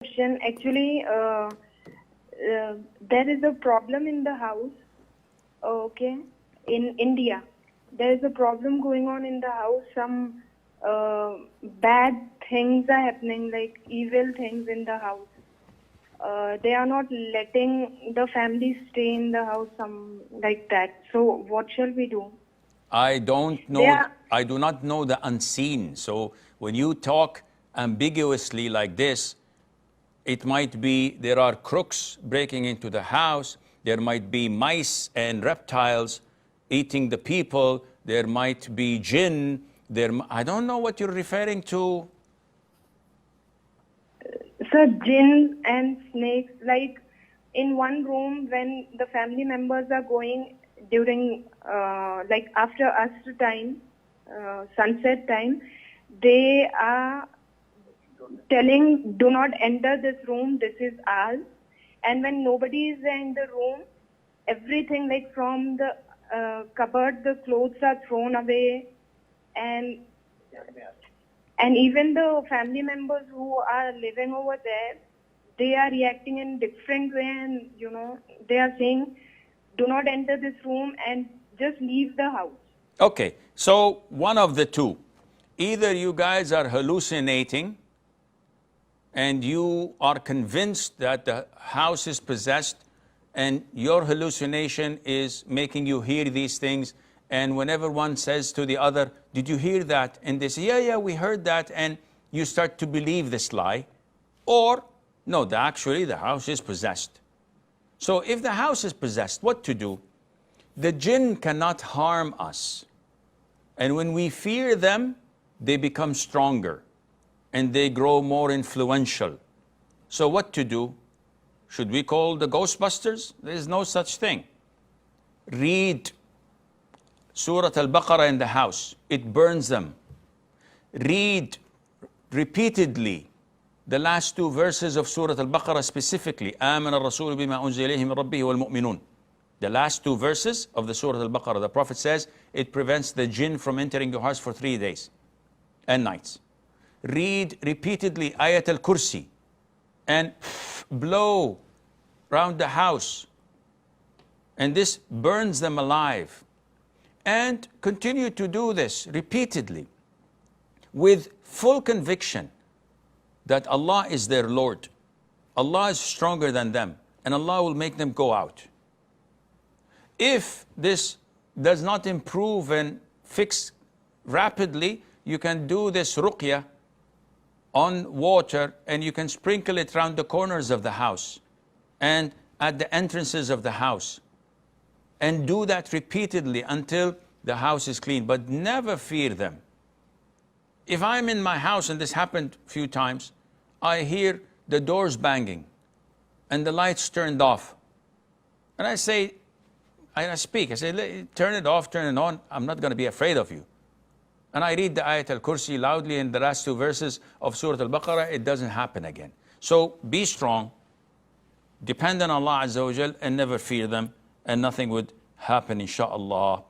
Question. Actually, there is a problem in the house. Okay, in India, there is a problem going on in the house. Some bad things are happening, like evil things in the house. They are not letting the family stay in the house, some like that. So what shall we do? I don't know. I do not know the unseen. So when you talk ambiguously like this, it might be there are crooks breaking into the house. There might be mice and reptiles eating the people. There might be jinn. I don't know what you're referring to. So jinns and snakes, like in one room when the family members are going during, like after Asr time, sunset time, they are telling, do not enter this room, this is ours. And when nobody is there in the room, everything like from the cupboard, the clothes are thrown away, and even the family members who are living over there, they are reacting in different way, and they are saying, do not enter this room and just leave the house. Okay, so one of the two. Either you guys are hallucinating and you are convinced that the house is possessed, and your hallucination is making you hear these things, and whenever one says to the other, did you hear that? And they say, yeah, we heard that, and you start to believe this lie. Or, no, actually the house is possessed. So if the house is possessed, what to do? The jinn cannot harm us. And when we fear them, they become stronger and they grow more influential. So what to do? Should we call the Ghostbusters? There is no such thing. Read Surah Al-Baqarah in the house. It burns them. Read repeatedly the last two verses of Surah Al-Baqarah specifically. آمن الرسول بما أنزل إليه من ربه والمؤمنون. The last two verses of the Surah Al-Baqarah, the Prophet says, it prevents the jinn from entering your house for 3 days and nights. Read repeatedly Ayat Al-Kursi and blow around the house. And this burns them alive. And continue to do this repeatedly with full conviction that Allah is their Lord. Allah is stronger than them, and Allah will make them go out. If this does not improve and fix rapidly, you can do this ruqya on water, and you can sprinkle it around the corners of the house and at the entrances of the house. And do that repeatedly until the house is clean, but never fear them. If I'm in my house, and this happened a few times, I hear the doors banging and the lights turned off. And I say, I speak, I say, turn it off, turn it on. I'm not going to be afraid of you. And I read the Ayat Al-Kursi loudly in the last two verses of Surah Al-Baqarah. It doesn't happen again. So be strong, depend on Allah Azza wa Jal, and never fear them, and nothing would happen, inshaAllah.